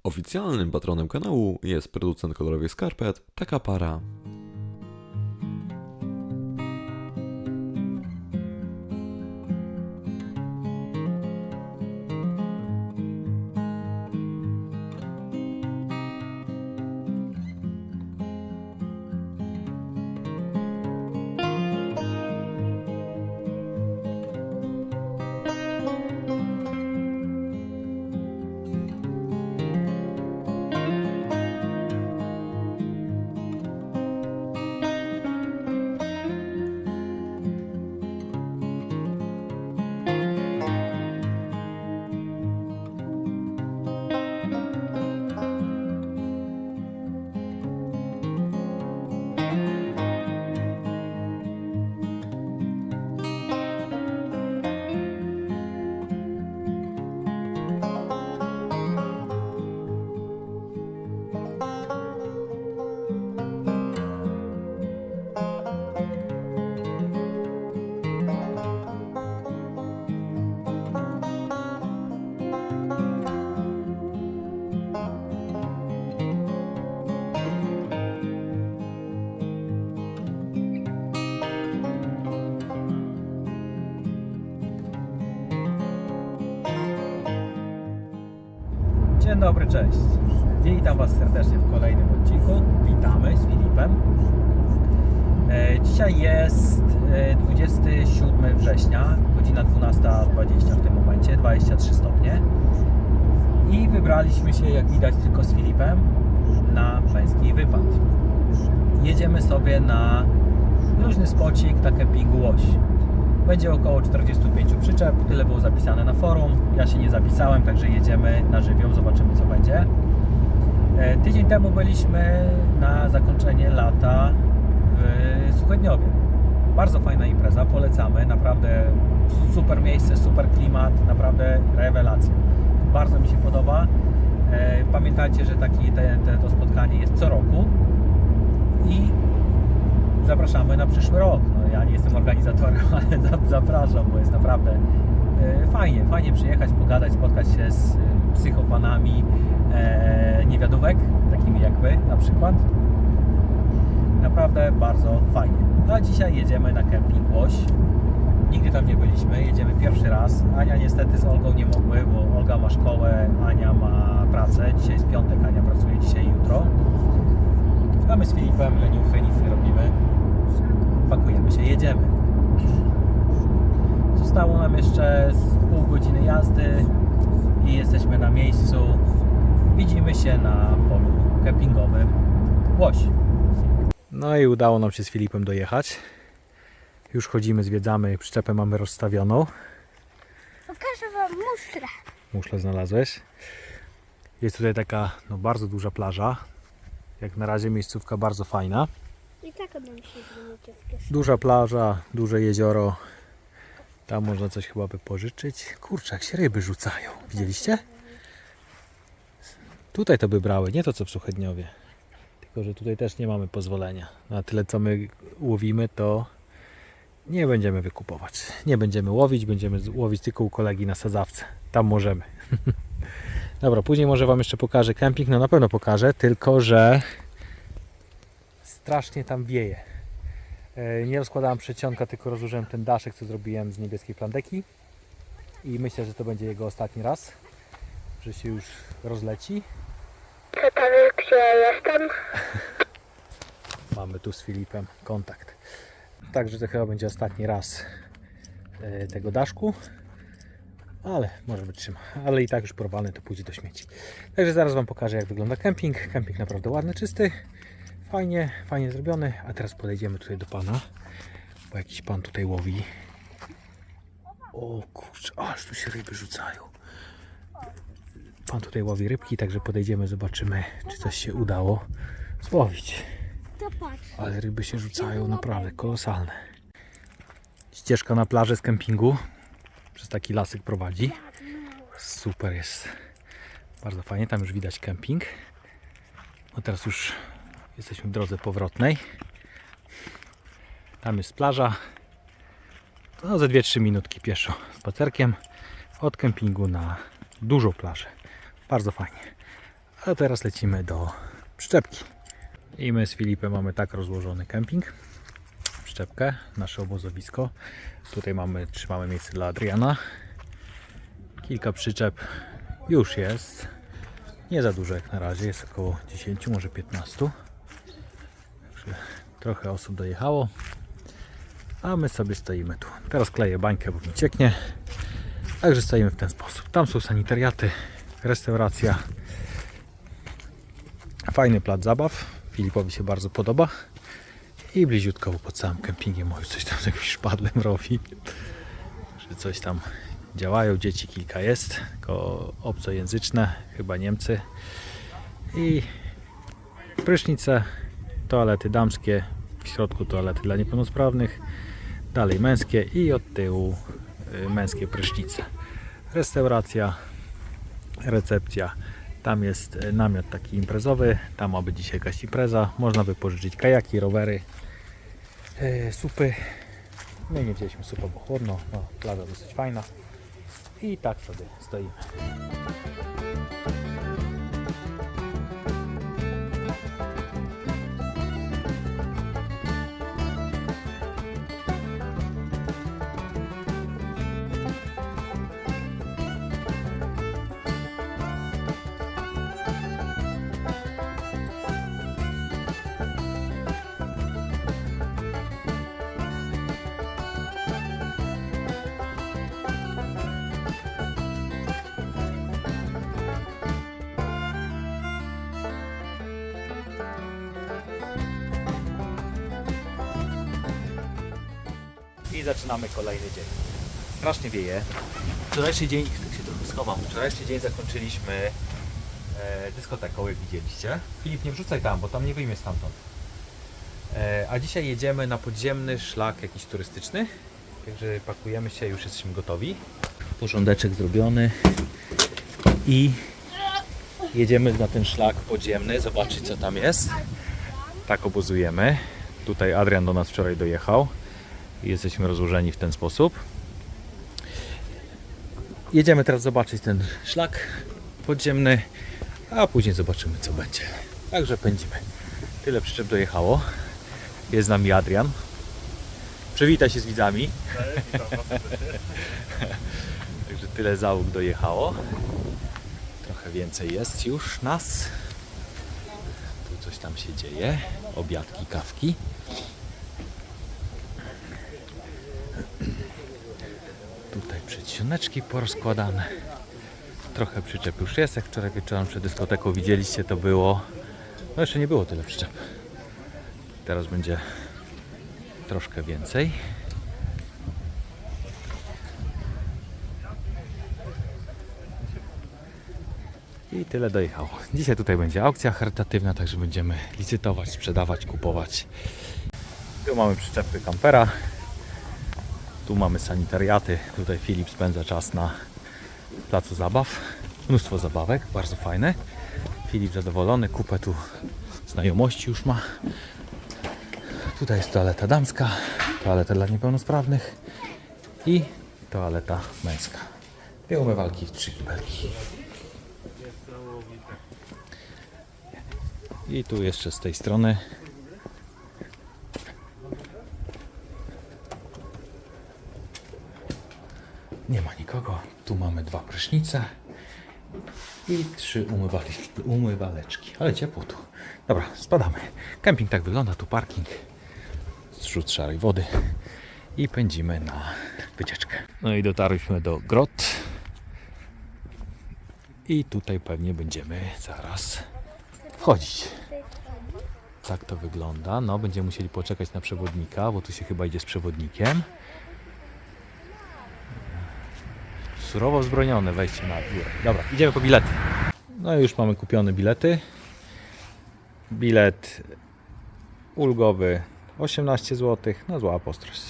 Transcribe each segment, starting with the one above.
Oficjalnym patronem kanału jest producent kolorowych skarpet Taka Para. Dzień dobry, cześć. Witam Was serdecznie w kolejnym odcinku. Witamy z Filipem. Dzisiaj jest 27 września, godzina 12:20 w tym momencie, 23 stopnie. I wybraliśmy się, jak widać, tylko z Filipem na męski wypad. Jedziemy sobie na luźny spocik na kempingu Łoś. Będzie około 45 przyczep, tyle było zapisane na forum. Ja się nie zapisałem, także jedziemy na żywioł, zobaczymy co będzie. Tydzień temu byliśmy na zakończenie lata w Suchedniowie. Bardzo fajna impreza, polecamy, naprawdę super miejsce, super klimat, naprawdę rewelacja. Bardzo mi się podoba. Pamiętajcie, że to spotkanie jest co roku i zapraszamy na przyszły rok. No, ja nie jestem organizatorem, ale zapraszam, bo jest naprawdę fajnie przyjechać, pogadać, spotkać się z psychofanami niewiadówek, takimi jak Wy na przykład. Naprawdę bardzo fajnie. No a dzisiaj jedziemy na kemping Łoś. Nigdy tam nie byliśmy, jedziemy pierwszy raz. Ania niestety z Olgą nie mogły, bo Olga ma szkołę, Ania ma pracę. Dzisiaj jest piątek, Ania pracuje dzisiaj i jutro. A my z Filipem leniuchy, nic nie robimy. Pakujemy się, jedziemy. Zostało nam jeszcze z pół godziny jazdy i jesteśmy na miejscu. Widzimy się na polu kempingowym Łoś. No i udało nam się z Filipem dojechać. Już chodzimy, zwiedzamy, przyczepę mamy rozstawioną. Pokażę Wam muszlę. Muszlę znalazłeś. Jest tutaj taka bardzo duża plaża. Jak na razie miejscówka bardzo fajna. I tak nam się zmieni. Duża plaża, duże jezioro. Tam można coś chyba wypożyczyć. Kurczę, jak się ryby rzucają. Widzieliście? Tutaj to by brały, nie to co w Suchedniowie. Tylko że tutaj też nie mamy pozwolenia. Na tyle co my łowimy, to nie będziemy wykupować. Nie będziemy łowić, będziemy łowić tylko u kolegi na sadzawce. Tam możemy. Dobra, później może Wam jeszcze pokażę kemping. No na pewno pokażę, tylko że strasznie tam wieje. Nie rozkładałem przedsionka, tylko rozłożyłem ten daszek, co zrobiłem z niebieskiej plandeki. I myślę, że to będzie jego ostatni raz, że się już rozleci. Ciekawe, gdzie jestem. Mamy tu z Filipem kontakt. Także to chyba będzie ostatni raz tego daszku. Ale może wytrzyma. Ale i tak już porwany, to pójdzie do śmieci. Także zaraz Wam pokażę, jak wygląda kemping. Kemping naprawdę ładny, czysty. Fajnie zrobiony. A teraz podejdziemy tutaj do pana, bo jakiś pan tutaj łowi. O kurczę, aż tu się ryby rzucają. Pan tutaj łowi rybki, także podejdziemy, zobaczymy, czy coś się udało złowić. To patrz. Ale ryby się rzucają naprawdę kolosalne. Ścieżka na plażę z kempingu przez taki lasek prowadzi. Super jest. Bardzo fajnie, tam już widać kemping. No teraz już jesteśmy w drodze powrotnej. Tam jest plaża. To ze 2-3 minutki pieszo spacerkiem od kempingu na dużą plażę. Bardzo fajnie. A teraz lecimy do przyczepki. I my z Filipem mamy tak rozłożony kemping. Przyczepkę, nasze obozowisko. Tutaj trzymamy miejsce dla Adriana. Kilka przyczep już jest. Nie za dużo jak na razie, jest około 10, może 15. Także trochę osób dojechało. A my sobie stoimy tu. Teraz kleję bańkę, bo mi cieknie. Także stoimy w ten sposób. Tam są sanitariaty, restauracja. Fajny plac zabaw. Filipowi się bardzo podoba. I bliziutko pod całym kempingiem może coś tam z jakimś szpadlem robi. Że coś tam działają. Dzieci kilka jest. Tylko obcojęzyczne. Chyba Niemcy. I prysznice. Toalety damskie. W środku toalety dla niepełnosprawnych. Dalej męskie. I od tyłu męskie prysznice. Restauracja. Recepcja. Tam jest namiot taki imprezowy, tam ma być dzisiaj jakaś impreza, można wypożyczyć kajaki, rowery, supy. My nie wzięliśmy supy, bo chłodno, no, plaża dosyć fajna i tak sobie stoimy. I zaczynamy kolejny dzień. Strasznie wieje. Wczorajszy dzień, tak się trochę schowam, wczorajszy dzień zakończyliśmy dyskoteką, jak widzieliście. Filip, nie wrzucaj tam, bo tam nie wyjmie stamtąd. A dzisiaj jedziemy na podziemny szlak jakiś turystyczny. Także pakujemy się, już jesteśmy gotowi. Porządeczek zrobiony. I jedziemy na ten szlak podziemny, zobaczyć co tam jest. Tak obozujemy. Tutaj Adrian do nas wczoraj dojechał. Jesteśmy rozłożeni w ten sposób. Jedziemy teraz zobaczyć ten szlak podziemny, a później zobaczymy co będzie. Także pędzimy. Tyle przyczep dojechało. Jest z nami Adrian. Przywitaj się z widzami. Także tyle załóg dojechało. Trochę więcej jest już nas. Tu coś tam się dzieje. Obiadki, kawki. Tutaj przedsioneczki porozkładane. Trochę przyczep już jest. Jak wczoraj wieczorem przed dyskoteką widzieliście, to było... No jeszcze nie było tyle przyczep. Teraz będzie troszkę więcej. I tyle dojechało. Dzisiaj tutaj będzie aukcja charytatywna, także będziemy licytować, sprzedawać, kupować. Tu mamy przyczepy kampera. Tu mamy sanitariaty. Tutaj Filip spędza czas na placu zabaw. Mnóstwo zabawek, bardzo fajne. Filip zadowolony, kupę tu znajomości już ma. Tutaj jest toaleta damska, toaleta dla niepełnosprawnych i toaleta męska. Dwie umywalki, 3 kibelki. I tu jeszcze z tej strony nie ma nikogo. Tu mamy 2 prysznice i 3 umywaleczki. Ale ciepło tu. Dobra, spadamy. Kemping tak wygląda, tu parking. Zrzut szarej wody. I pędzimy na wycieczkę. No i dotarliśmy do grot. I tutaj pewnie będziemy zaraz wchodzić. Tak to wygląda. No, będziemy musieli poczekać na przewodnika, bo tu się chyba idzie z przewodnikiem. Surowo wzbronione wejście na górę. Dobra, idziemy po bilety. No i już mamy kupione bilety. Bilet ulgowy 18 zł, no zła ostrość.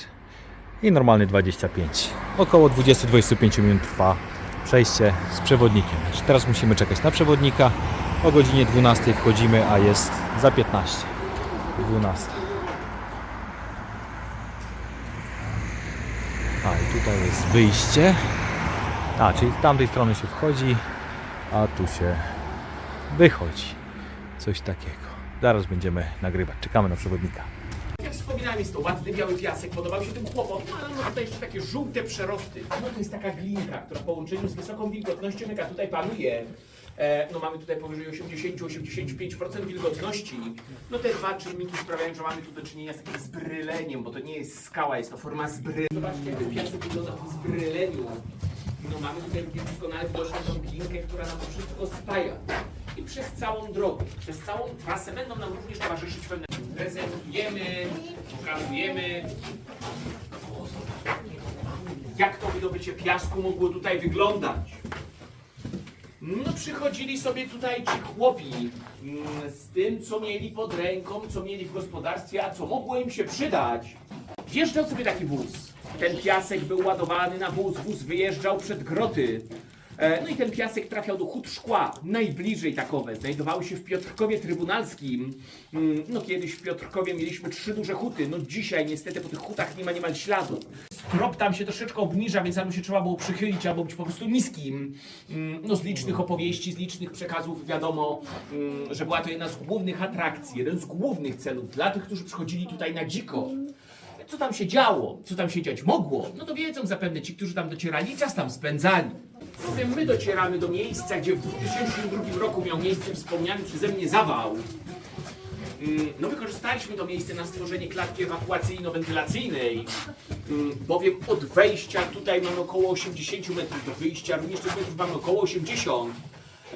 I normalny 25. Około 20-25 minut trwa przejście z przewodnikiem. Teraz musimy czekać na przewodnika. O godzinie 12 wchodzimy, a jest za 15. 12. A i tutaj jest wyjście. A, czyli z tamtej strony się wchodzi, a tu się wychodzi. Coś takiego. Zaraz będziemy nagrywać. Czekamy na przewodnika. Jak wspominałem, jest to ładny biały piasek, podobał się tym chłopom, ale no tutaj jeszcze takie żółte przerosty. No to jest taka glinka, która w połączeniu z wysoką wilgotnością, jaka tutaj panuje, no mamy tutaj powyżej 80-85% wilgotności. No te dwa czynniki sprawiają, że mamy tu do czynienia z takim zbryleniem, bo to nie jest skała, jest to forma zbrylenia. Zobaczcie, jak ten piasek wygląda w zbryleniu. No mamy tutaj doskonale widoczną tą glinkę, która nam to wszystko spaja. I przez całą drogę, przez całą trasę będą nam również towarzyszyć pewne prezentujemy, pokazujemy, jak to wydobycie piasku mogło tutaj wyglądać. No przychodzili sobie tutaj ci chłopi z tym, co mieli pod ręką, co mieli w gospodarstwie, a co mogło im się przydać. Wjeżdżał sobie taki wóz. Ten piasek był ładowany na wóz, wóz wyjeżdżał przed groty. No i ten piasek trafiał do hut szkła, najbliżej takowe. Znajdowały się w Piotrkowie Trybunalskim. No kiedyś w Piotrkowie mieliśmy 3 duże huty. No dzisiaj niestety po tych hutach nie ma niemal śladu. Strop tam się troszeczkę obniża, więc albo się trzeba było przychylić, albo być po prostu niskim. No z licznych opowieści, z licznych przekazów wiadomo, że była to jedna z głównych atrakcji, jeden z głównych celów dla tych, którzy przychodzili tutaj na dziko. Co tam się działo, co tam się dziać mogło, no to wiedzą zapewne ci, którzy tam docierali i czas tam spędzali. Powiem, my docieramy do miejsca, gdzie w 2002 roku miał miejsce wspomniany przeze mnie zawał. No wykorzystaliśmy to miejsce na stworzenie klatki ewakuacyjno-wentylacyjnej, bowiem od wejścia tutaj mamy około 80 metrów, do wyjścia również tych metrów mamy około 80.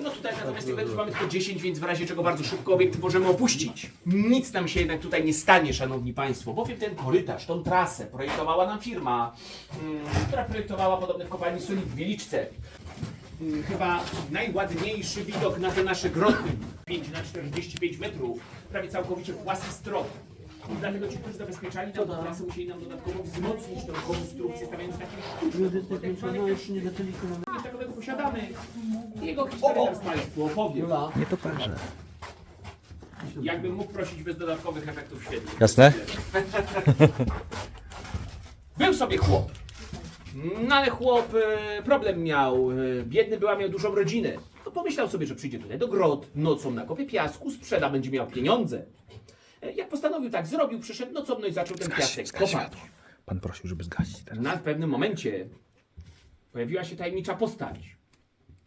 No tutaj natomiast tych metrów mamy tylko 10, więc w razie czego bardzo szybko obiekt możemy opuścić. Nic nam się jednak tutaj nie stanie, szanowni państwo, bowiem ten korytarz, tą trasę projektowała nam firma, która projektowała podobne w kopalni soli w Wieliczce. Chyba najładniejszy widok na te nasze groty, 5 na 45 metrów, prawie całkowicie płaski strop. I dlatego ci, którzy zabezpieczali tę trasę, musieli nam dodatkowo wzmocnić tę konstrukcję, stawiając takie takowego posiadamy. Jego historię teraz Państwu opowiem. Nie to proszę. Jakbym mógł prosić bez dodatkowych efektów świetnych. Jasne? Był sobie chłop. No ale chłop problem miał. Biedny był, a miał dużą rodzinę. To pomyślał sobie, że przyjdzie tutaj do grot, nocą nakopie piasku, sprzeda, będzie miał pieniądze. Jak postanowił tak zrobił, przyszedł nocą, no i zaczął ten piasek kopać. Pan prosił, żeby zgasić teraz. Na pewnym momencie pojawiła się tajemnicza postać.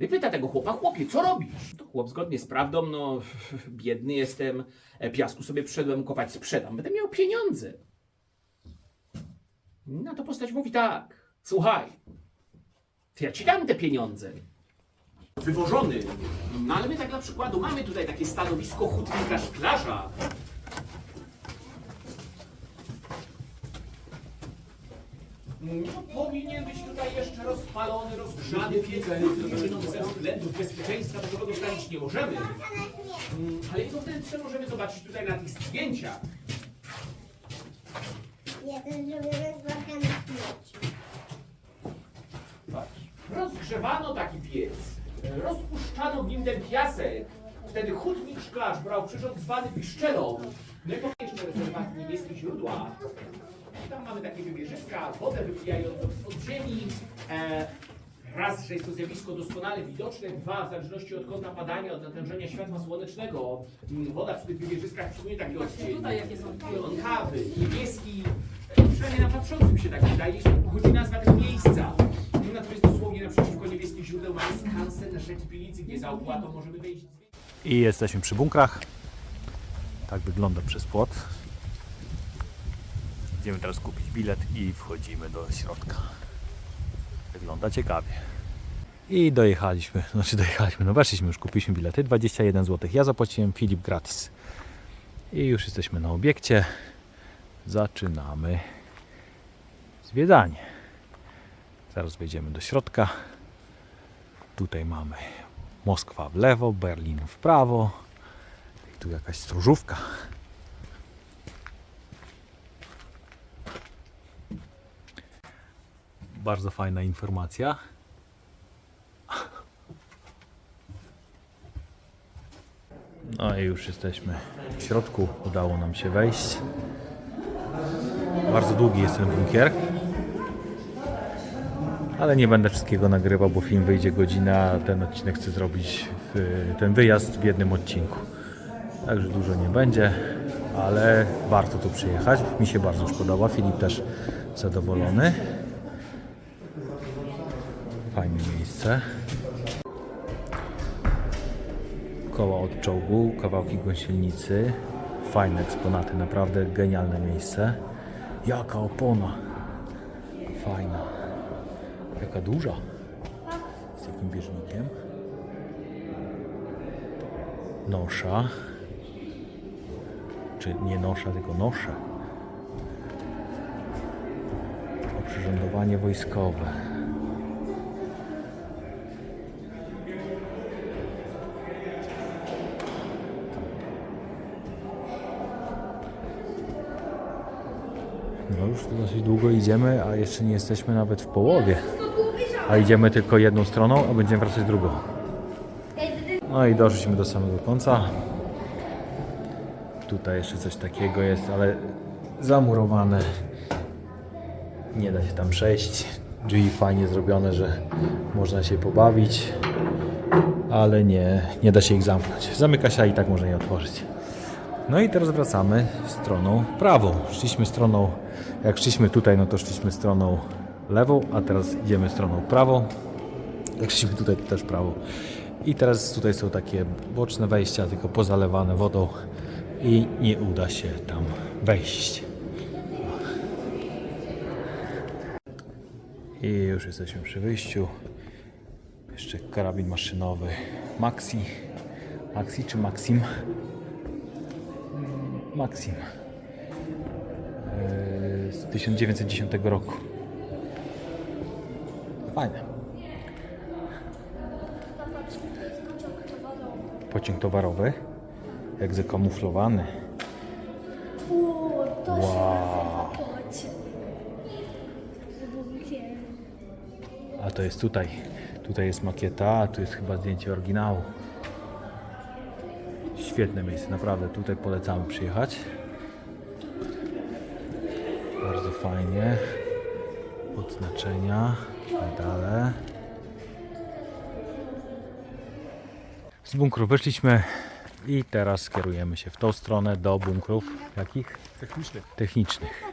I pyta tego chłopa: chłopie, co robisz? To chłop zgodnie z prawdą, no biedny jestem, piasku sobie przyszedłem kopać, sprzedam, będę miał pieniądze. No to postać mówi tak: słuchaj, to ja ci dam te pieniądze. Wywożony. No ale my tak dla przykładu mamy tutaj takie stanowisko hutnika szklarza. No, powinien być tutaj jeszcze rozpalony, rozgrzany piec, no, ze względów bezpieczeństwa do tego dostanić nie możemy. Ale jego wnętrze możemy zobaczyć tutaj na tych zdjęciach. Patrz. Rozgrzewano taki piec, rozpuszczano w nim ten piasek. Wtedy hutnik szklarz brał przyrząd zwany piszczelą. No i po jeszcze rezerwacji Niebieskie Źródła. Tam mamy takie wybierzyska, wodę wypijającą z podziemi. Raz, że jest to zjawisko doskonale widoczne, dwa, w zależności od kąta padania, od natężenia światła słonecznego, woda przy tych wybierzyskach przyjmuje taki odcień. Tutaj jakie są fiolonkawy, niebieski, przynajmniej na patrzącym się tak wydaje, że pochodzi nazwa tego miejsca. Natomiast dosłownie naprzeciwko Niebieskich Źródeł mamy skansen rzeki Pilicy, gdzie za opłatą możemy wejść. I jesteśmy przy bunkrach. Tak wygląda przez płot. Idziemy teraz kupić bilet i wchodzimy do środka. Wygląda ciekawie. I dojechaliśmy, no weszliśmy już, kupiliśmy bilety, 21 zł. Ja zapłaciłem, Filip gratis. I już jesteśmy na obiekcie. Zaczynamy zwiedzanie. Zaraz wejdziemy do środka. Tutaj mamy Moskwa w lewo, Berlin w prawo. I tu jakaś stróżówka. Bardzo fajna informacja. No i już jesteśmy w środku. Udało nam się wejść. Bardzo długi jest ten bunkier. Ale nie będę wszystkiego nagrywał, bo film wyjdzie godzina, a ten odcinek chcę zrobić ten wyjazd w jednym odcinku. Także dużo nie będzie, ale warto tu przyjechać. Mi się bardzo już podoba, Filip też zadowolony. Fajne miejsce. Koła od czołgu, kawałki gąsienicy. Fajne eksponaty, naprawdę genialne miejsce. Jaka opona. Fajna. Jaka duża. Z jakim bieżnikiem. Nosza. Czy nie nosza, tylko nosze. Oprzyrządowanie wojskowe. No już tu dosyć długo idziemy, a jeszcze nie jesteśmy nawet w połowie. A idziemy tylko jedną stroną, a będziemy wracać drugą. No i doszliśmy do samego końca. Tutaj jeszcze coś takiego jest, ale zamurowane. Nie da się tam przejść. Drzwi fajnie zrobione, że można się pobawić, ale nie da się ich zamknąć. Zamyka się, a i tak można je otworzyć. No i teraz wracamy stroną prawą. Szliśmy stroną, jak szliśmy tutaj, no to szliśmy stroną lewą, a teraz idziemy stroną prawą. Jak szliśmy tutaj, to też prawą. I teraz tutaj są takie boczne wejścia, tylko pozalewane wodą i nie uda się tam wejść. I już jesteśmy przy wyjściu. Jeszcze karabin maszynowy Maxi. Maxi czy Maxim? Maxim. Z 1910 roku. Fajne. Pociąg towarowy. Jak zakamuflowany. Wow. A to jest tutaj. Tutaj jest makieta, a tu jest chyba zdjęcie oryginału. Świetne miejsce, naprawdę. Tutaj polecamy przyjechać. Bardzo fajnie. Odznaczenia, medale. Z bunkru wyszliśmy i teraz kierujemy się w tą stronę do bunkrów. Jakich? Technicznych.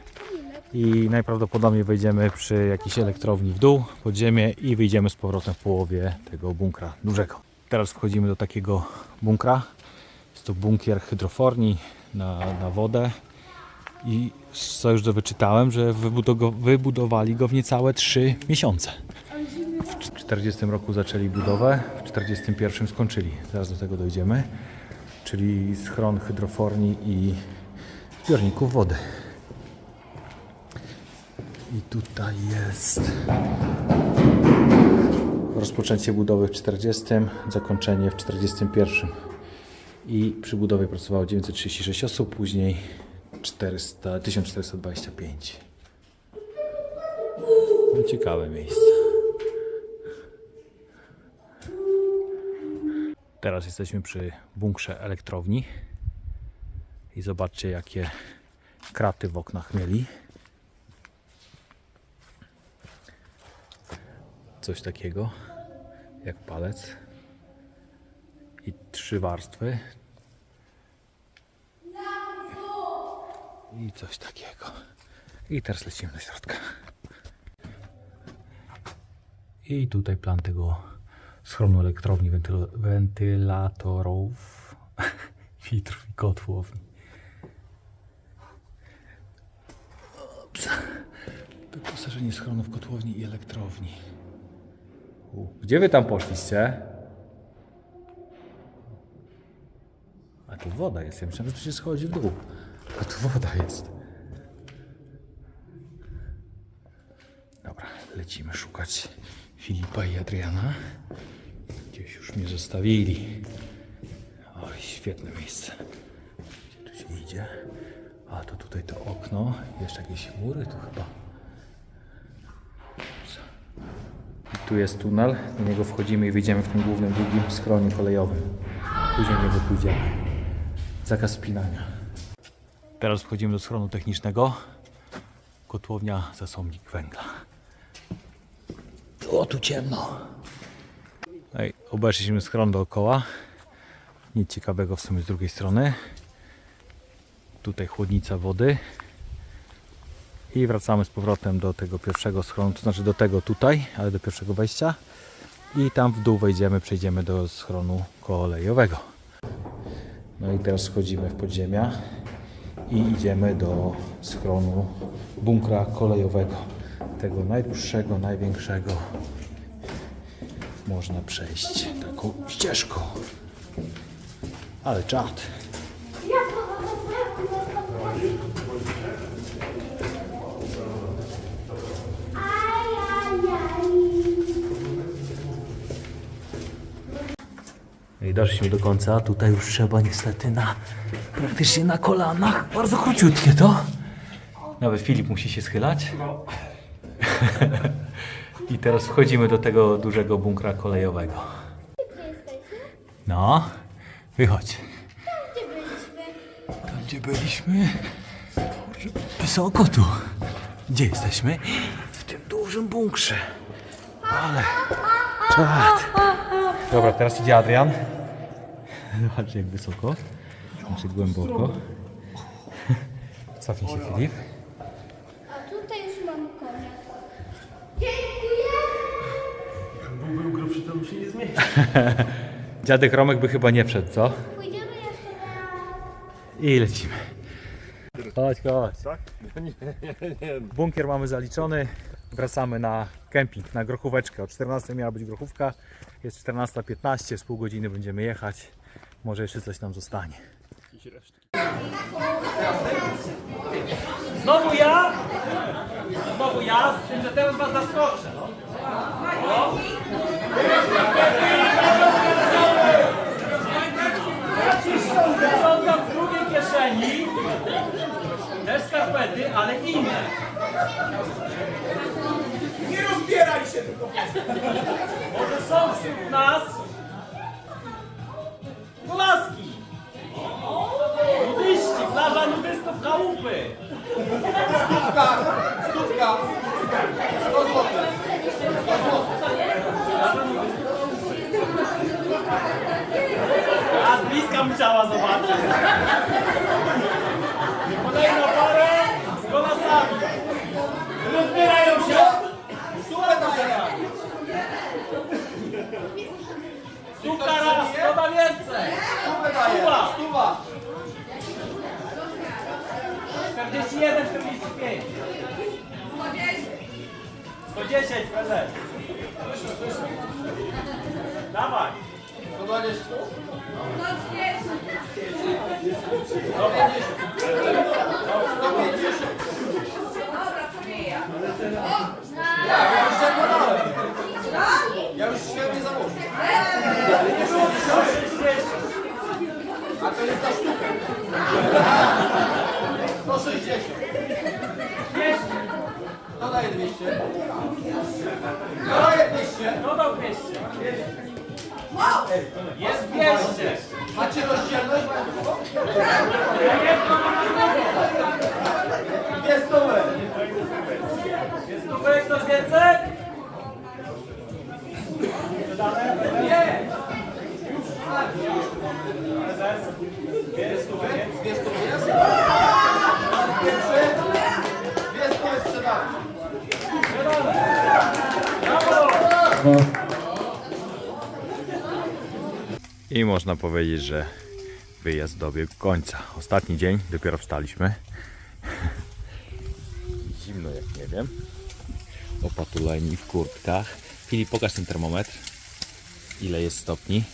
I najprawdopodobniej wejdziemy przy jakiejś elektrowni w dół, pod ziemię i wyjdziemy z powrotem w połowie tego bunkra dużego. Teraz wchodzimy do takiego bunkra. Jest to bunkier hydroforni na wodę. I co już wyczytałem, że wybudowali go w niecałe 3 miesiące. W 1940 roku zaczęli budowę, w 1941 skończyli. Zaraz do tego dojdziemy. Czyli schron hydroforni i zbiorników wody. I tutaj jest rozpoczęcie budowy w 40, zakończenie w 41. I przy budowie pracowało 936 osób, później 1425. No, ciekawe miejsce. Teraz jesteśmy przy bunkrze elektrowni i zobaczcie, jakie kraty w oknach mieli. Coś takiego jak palec i 3 warstwy i coś takiego. I teraz lecimy do środka. I tutaj plan tego schronu elektrowni, wentylatorów, filtrów i kotłowni. Wyposażenie schronów, kotłowni i elektrowni. Gdzie wy tam poszliście? A tu woda jest. Ja myślałem, że tu się schodzi w dół. A tu woda jest. Dobra, lecimy szukać Filipa i Adriana. Gdzieś już mnie zostawili. Oj, świetne miejsce. Gdzie tu się idzie? A to tutaj to okno. Jeszcze jakieś mury tu chyba. I tu jest tunel. Do niego wchodzimy i wyjdziemy w tym głównym, długim schronie kolejowym. Później do niego pójdziemy. Zakaz spinania. Teraz wchodzimy do schronu technicznego. Kotłownia, zasobnik węgla. O, tu ciemno. Ej, Obeszliśmy schron dookoła. Nic ciekawego w sumie z drugiej strony. Tutaj chłodnica wody. I wracamy z powrotem do tego pierwszego schronu, to znaczy do tego tutaj, ale do pierwszego wejścia. I tam w dół wejdziemy, przejdziemy do schronu kolejowego. No i teraz schodzimy w podziemia i idziemy do schronu bunkra kolejowego. Tego najdłuższego, największego. Można przejść taką ścieżką. Ale czad. I doszliśmy do końca. Tutaj już trzeba niestety praktycznie na kolanach. Bardzo króciutkie to. Nawet Filip musi się schylać. I teraz wchodzimy do tego dużego bunkra kolejowego. No, wychodź. Tam gdzie byliśmy? Wysoko tu. Gdzie jesteśmy? W tym dużym bunkrze. Ale czad. Dobra, teraz idzie Adrian. Zobaczcie jak wysoko. Znaczy głęboko. Cofnij się Filip. A tutaj już mam konia. Byłbym grubszy, to bym się nie zmieścił. Dziadek Romek by chyba nie wszedł, co? Pójdziemy jeszcze raz. I lecimy. Chodź, chodź. Tak? Nie. Bunkier mamy zaliczony. Wracamy na kemping, na grochóweczkę. O 14 miała być grochówka. Jest 14:15, z pół godziny będziemy jechać. Może jeszcze coś nam zostanie. Znowu ja? Znowu ja? Z tym, że teraz was zaskoczę. No. Wyciągam z drugiej kieszeni też skarpety, ale inne. Nie rozbieraj się tylko! Może są wśród nas kolaski. Nudyści, plaża nudystów chałupy. Stówka! 100 złotych! A z bliska musiała zobaczyć. Kolejną parę z kolasami. Rozbierają się. Stówka raz, kto więcej. Stuwa. 41, 45. 110, prezes. Dawaj. 120. Ja już świetnie założę. A to jest za sztukę. 160. 200. Dodaję 200. Dodaję 200. Dodał 200. Jest 200. Macie rozdzielność? Jest numer. Jest tu projekt ktoś więcej? Nie. Dwie stówy jest? Pierwszy. 2 stówy sprzedane. I można powiedzieć, że wyjazd dobiegł końca. Ostatni dzień, dopiero wstaliśmy. Zimno jak nie wiem. Opatuleni w kurtkach. Filip, pokaż ten termometr. Ile jest stopni?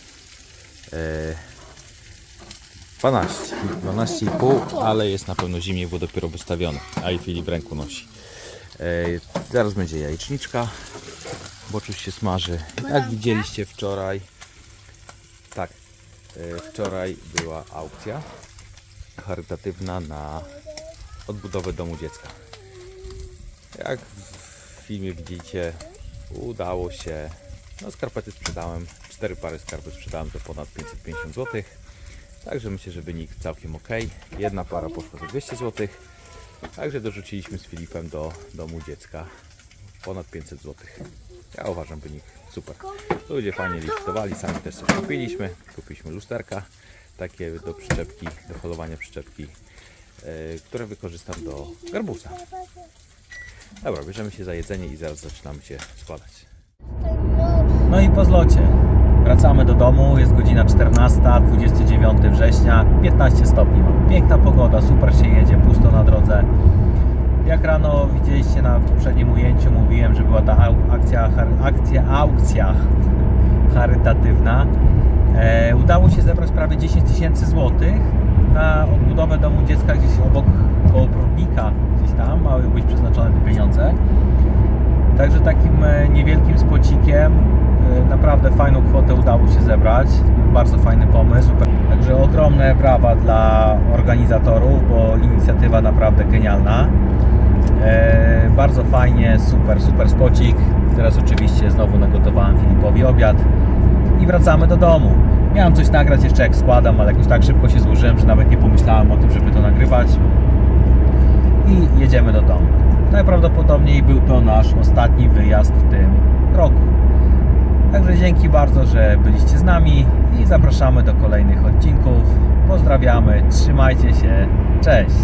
12,5, ale jest na pewno zimniej, bo dopiero wystawiony. A i Filip w ręku nosi. Zaraz będzie jajeczniczka. Boczuś się smaży. Jak widzieliście wczoraj. Tak, wczoraj była aukcja charytatywna na odbudowę domu dziecka. Jak w filmie widzicie, udało się. No, skarpety sprzedałem, 4 pary skarpet sprzedałem za ponad 550 zł. Także myślę, że wynik całkiem ok. Jedna para poszła za 200 zł. Także dorzuciliśmy z Filipem do domu dziecka ponad 500 zł. Ja uważam wynik super. Ludzie fajnie licytowali, sami też coś kupiliśmy. Kupiliśmy lusterka, takie do przyczepki, do holowania przyczepki, które wykorzystam do garbusa. Dobra, bierzemy się za jedzenie i zaraz zaczynamy się składać. No i po zlocie wracamy do domu, jest godzina 14, 29 września, 15 stopni mam. Piękna pogoda, super się jedzie, pusto na drodze. Jak rano widzieliście na poprzednim ujęciu, mówiłem, że była ta aukcja charytatywna. Udało się zebrać prawie 10 tysięcy złotych na odbudowę domu dziecka gdzieś obok koło Brodnika, gdzieś tam mały być przeznaczone te pieniądze. Także takim niewielkim spocikiem naprawdę fajną kwotę udało się zebrać. Bardzo fajny pomysł. Także ogromne brawa dla organizatorów, bo inicjatywa naprawdę genialna. Bardzo fajnie, super spocik. Teraz oczywiście znowu nagotowałem Filipowi obiad i wracamy do domu. Miałem coś nagrać jeszcze jak składam, ale jakoś tak szybko się złożyłem, że nawet nie pomyślałem o tym, żeby to nagrywać. I jedziemy do domu. Najprawdopodobniej był to nasz ostatni wyjazd w tym roku. Także dzięki bardzo, że byliście z nami i zapraszamy do kolejnych odcinków. Pozdrawiamy, trzymajcie się, cześć!